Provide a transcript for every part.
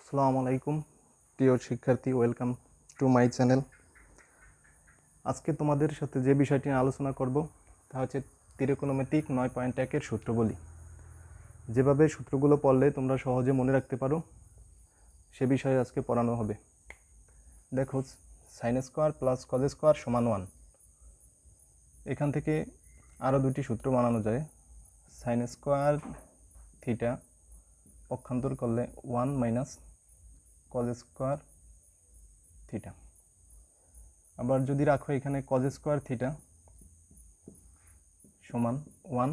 আসসালামু আলাইকুম প্রিয় শিক্ষার্থী, ওয়েলকাম টু মাই চ্যানেল। আজকে তোমাদের সাথে যে বিষয়টি নিয়ে আলোচনা করব তা হচ্ছে ত্রিকোণমিতিক 9.1-এর সূত্রগুলি। যেভাবে সূত্রগুলো পড়লে তোমরা সহজে মনে রাখতে পারো সে বিষয়ে আজকে পড়ানো হবে। দেখো, sine square plus cos square সমান 1। এখান থেকে আরও দুটি সূত্র বানানো যায়। সাইন স্কোয়ার থিটা পক্ষান্তর করলে 1 মাইনাস কজ স্কোয়ার থিটা। আবার যদি রাখো এখানে কজ স্কোয়ার থিটা সমান 1,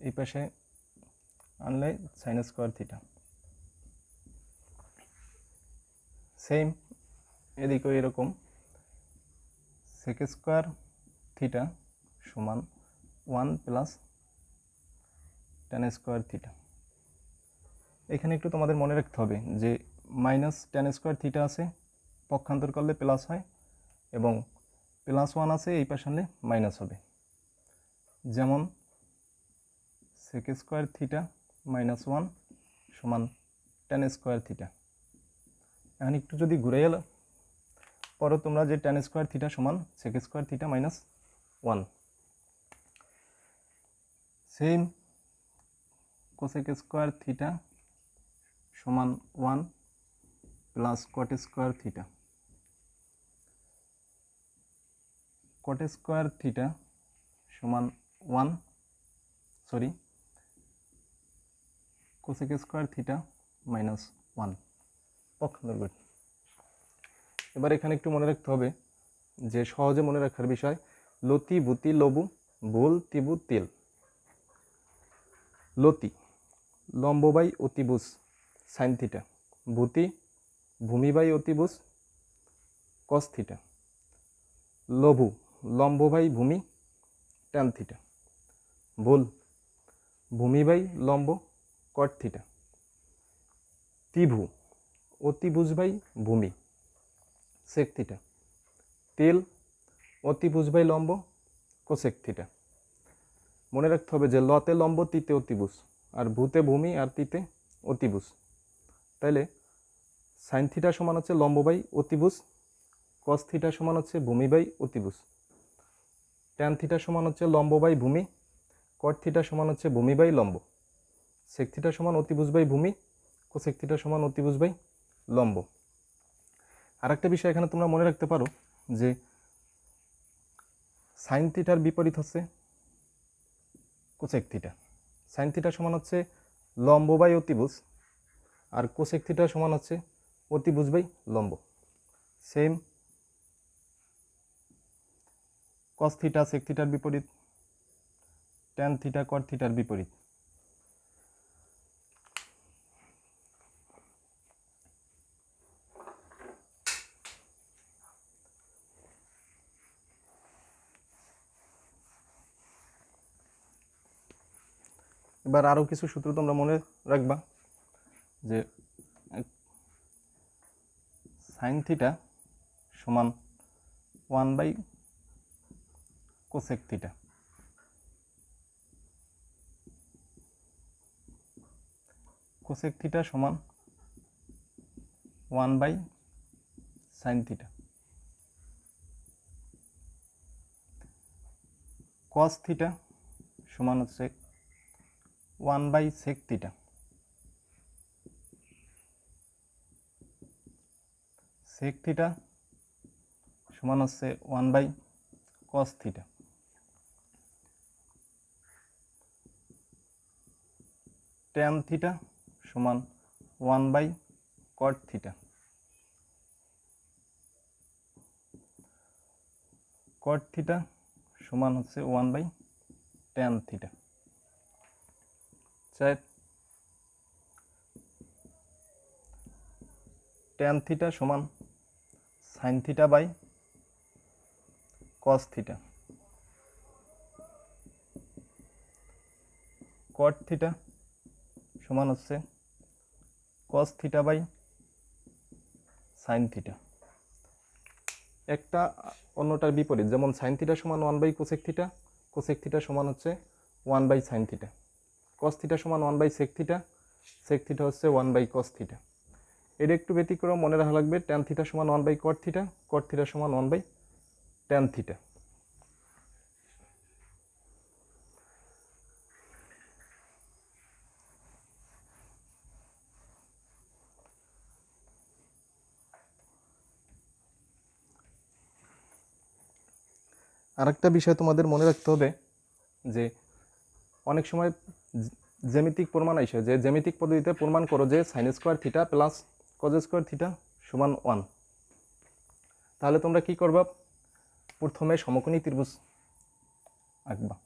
এই পাশে আনলে সাইন স্কোয়ার থিটা। সেম এদিকেও এরকম সেক স্কোয়ার থিটা সমান 1 প্লাস ট্যান স্কোয়ার থিটা। এখানে একটু তোমাদের মনে রাখতে হবে যে মাইনাস ট্যান স্কোয়ার থিটা আছে, পক্ষান্তর করলে প্লাস হয়, এবং প্লাস 1 আছে, এই পাশে আনলে মাইনাস হবে। যেমন সেক স্কোয়ার থিটা মাইনাস 1 সমান ট্যান স্কোয়ার থিটা। এখন একটু যদি ঘুরে এলো পরে তোমরা যে ট্যান স্কোয়ার থিটা সমান sec square theta minus 1। Same cosec square theta সমান 1 plus cot square theta. Cot square theta সমান 1, sorry, cosec square theta minus 1 পক্ষান্তর করি। এবার এখানে একটু মনে রাখতে হবে যে সহজে মনে রাখার বিষয় লতি ভূতি লবু ভুল তিবু তিল। লতি লম্ব বাই অতিভুজ সাইন থিটা, ভূতি ভূমি বাই অতিভুজ কস থিটা, লঘু লম্ব বাই ভূমি ট্যান থিটা, ভুল ভূমি বাই লম্ব কট থিটা, ত্রিভু অতিভুজ বাই ভূমি সেক থিটা, তিল অতিভুজ বাই লম্ব কোসেক থিটা। মনে রাখতে হবে যে লতে লম্ব, তিতে অতিভুজ, আর ভূতে ভূমি, আর তিতে অতিভুজ। তাইলে সাইন থিটা সমান হচ্ছে লম্ব বাই অতিভুজ, কস থিটা সমান হচ্ছে ভূমি বাই অতিভুজ, ট্যান থিটা সমান হচ্ছে লম্ব বাই ভূমি, কট থিটা সমান হচ্ছে ভূমি বাই লম্ব, সেক থিটা সমান অতিভুজ বাই ভূমি, কোসেক থিটা সমান অতিভুজ বাই লম্ব। আর একটা বিষয় এখানে তোমরা মনে রাখতে পারো যে সাইন থিটার বিপরীত হচ্ছে কোসেক থিটা। সাইন থিটা সমান হচ্ছে লম্ব বাই অতিভুজ, আর কোসেক থিটা সমান হচ্ছে অতিভুজ বাই লম্ব। সেম কস থিটা সেক থিটার বিপরীত, ট্যান থিটা কট থিটার বিপরীত। এবার আরও কিছু সূত্র তোমরা মনে রাখবা যে সাইন থিটা সমান 1 by cosec theta, cosec theta সমান 1 by sine theta, cos theta সমান হচ্ছে 1 by sec theta, sec theta সমান হচ্ছে 1 by cos theta, tan theta সমান 1 by cot theta, cot theta সমান হচ্ছে 1 by tan theta. Tan theta সমান sine theta by cos theta, cot theta সমান হচ্ছে cos theta by sine theta. একটা অন্যটার বিপরীত, যেমন সাইন থিটা সমান 1 by cosec theta, cosec theta সমান হচ্ছে 1 by sine theta, cos theta সমান 1 by sec theta, sec theta হচ্ছে 1 বাই কস থিটা। এটা একটু ব্যতিক্রম, মনে রাখা লাগবে ট্যান থিটা সমান 1/cot থিটা, cot থিটা সমান 1/tan থিটা। আরেকটা বিষয় তোমাদের মনে রাখতে হবে যে অনেক সময় জ্যামিতিক প্রমাণ আইসে, যে জ্যামিতিক পদ্ধতিতে প্রমাণ করো যে sin square theta plus cos square theta সমান 1। তাহলে তোমরা কি করবা, প্রথমে সমকোণী ত্রিভুজ আঁকবা।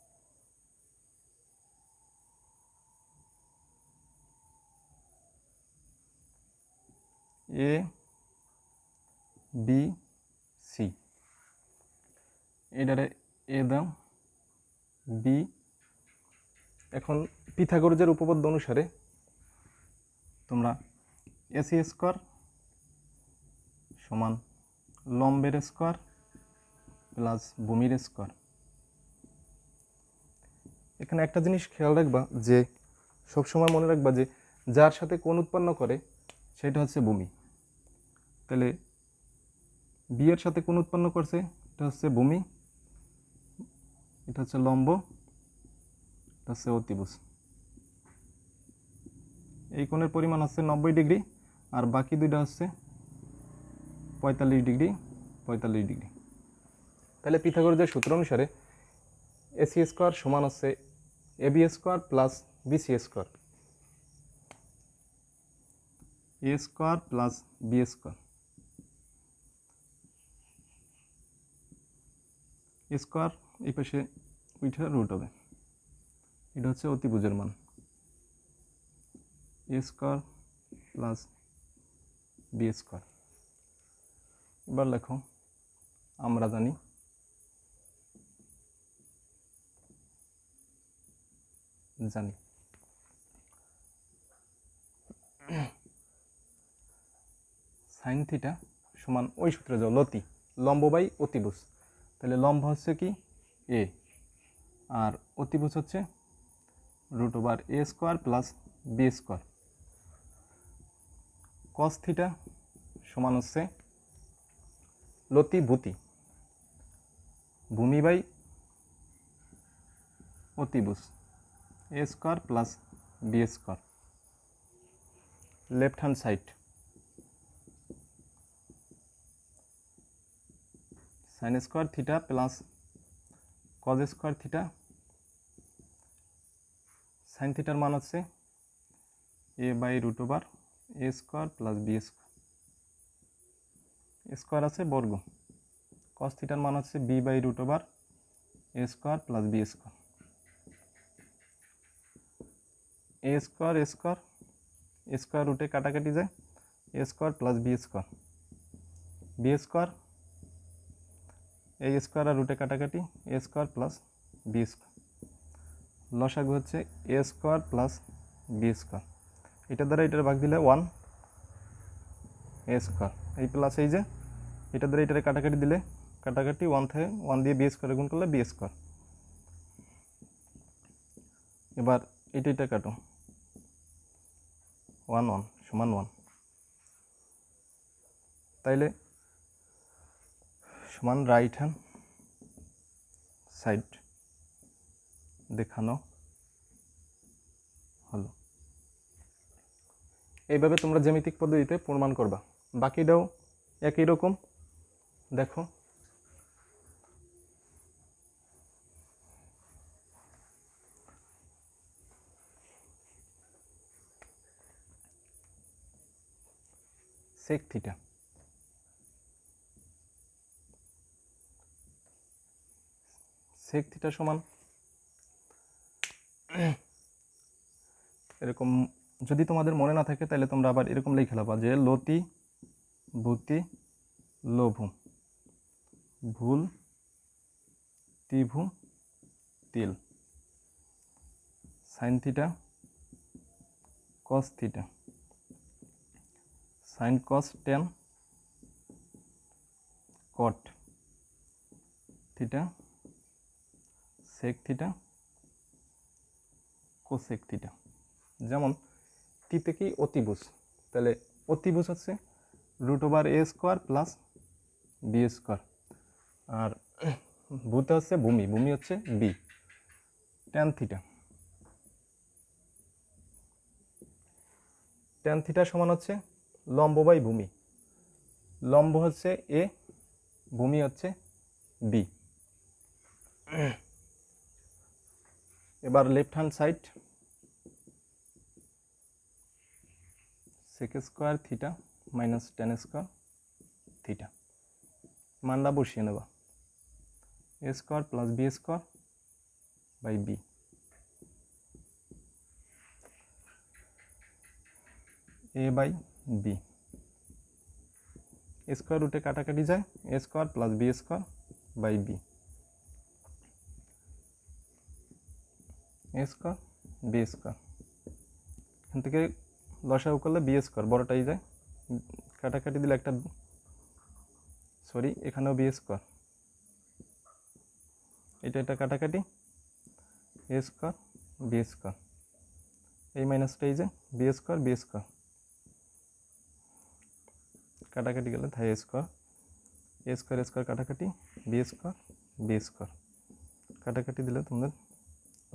এ বি সি, এটারে এ দাও, বি। এখন পিথাগোরাসের উপপাদ্য অনুসারে তোমরা এসি স্কোয়ার সমান লম্বের স্কোয়ার প্লাস ভূমির স্কোয়ার। এখানে একটা জিনিস খেয়াল রাখবা, যে সবসময় মনে রাখবা যে যার সাথে কোণ উৎপন্ন করে সেটা হচ্ছে ভূমি। তাহলে বি এর সাথে কোণ উৎপন্ন করছে, এটা হচ্ছে ভূমি, এটা হচ্ছে লম্ব, এটা হচ্ছে অতিভুজ। এই কোণের পরিমাণ হচ্ছে 90 ডিগ্রি, আর বাকি দুইটা হচ্ছে 45 ডিগ্রি 45 ডিগ্রি। তাহলে পিথাগোরাসের সূত্র অনুসারে এসি স্কোয়ার সমান হচ্ছে AB square plus BC square, A square plus B square. Square এই পাশে উইঠা রুট হবে, এটা হচ্ছে অতিভুজের মান, A square plus B square. এবার লেখো, আমরা জানি সাইন থিটা সমান ওই সূত্রে যাও, লতি লম্ব বাই অতিভুজ। তাহলে লম্ব হচ্ছে কি এ, আর অতিভুজ হচ্ছে √a square plus B square. Cos theta সমান হচ্ছে লতি ভূতি, ভূমি বাই অতিভুজ, A square plus B square. Left hand side sine square theta plus cos square theta. Sine থিটার মান হচ্ছে a/√a square plus B square, square আছে বর্গ। কস থিটার মান হচ্ছে b/√a square plus B square. A square square square রুটে কাটাকাটি যায়, A square plus B square, B square এই স্কোয়ার আর রুটে কাটাকাটি, এ স্কোয়ার প্লাস বি স্কোয়ার। লসাগু হচ্ছে এ স্কোয়ার প্লাস বি স্কোয়ার, এটার দ্বারা এটার ভাগ দিলে 1 এ স্কোয়ার, এই প্লাস এই যে এটার দ্বারা এটারে কাটাকাটি দিলে কাটাকাটি 1 থেকে 1 দিয়ে বি স্কোয়ারে গুণ করলে বি স্কোয়ার। এবার এটা কাটো, 1 1 সমান 1, তাইলে সমান রাইট হ্যান্ড সাইড দেখানো হলো। এইভাবে তোমরা জ্যামিতিক পদ্ধতিতে প্রমাণ করবা। বাকিটাও একই রকম। দেখো, সেক থিটা সমান এরকম, যদি তোমাদের মনে না থাকে তাহলে তোমরা আবার এরকম লিখে লাবা যে লতি ভূতি লঘু ভুল ত্রিভু তিল sine theta cos theta sine cos tan cot theta sec theta cosec theta. যেমন টি থেকে অতিভুজ, তাহলে অতিভুজ হচ্ছে √a² প্লাস b²। আর ভূতে হচ্ছে ভূমি, ভূমি হচ্ছে B. Tan theta, tan theta সমান হচ্ছে লম্ব বাই ভূমি। লম্ব হচ্ছে এ, ভূমি হচ্ছে বি। এবার left hand side sec² theta minus tan² theta, মানটা বসিয়ে নেবা a² plus b² by B. A by B, square রুটে কাটাকাটি যায়, a² plus b² by B. a² b², এখান থেকে লসাগু করলে b² বড়টাই যায়, কাটাকাটি দিলে একটা, সরি এখানেও b², এটা কাটাকাটি a² b², এই মাইনাসটাই যে b² কাটাকাটি গেলে তাই a² কাটাকাটি b² কাটাকাটি দিলে তোমাদের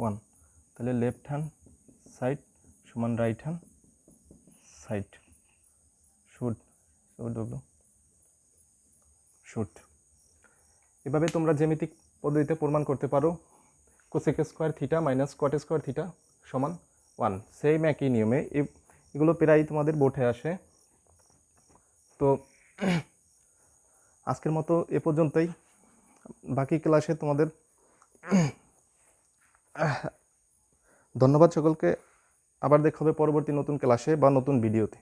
1। তাহলে লেফট হ্যান্ড সাইড সমান রাইট হ্যান্ড সাইড, শুট। এভাবে তোমরা জ্যামিতিক পদ্ধতিতে প্রমাণ করতে পারো cosec² theta minus cot² theta সমান 1। সেম একই নিয়মে এগুলো প্রায় তোমাদের বোর্ডে আসে। তো আজকের মতো এ পর্যন্তই, বাকি ক্লাসে তোমাদের ধন্যবাদ সকলকে। আবার দেখা হবে পরবর্তী নতুন ক্লাসে বা নতুন ভিডিওতে।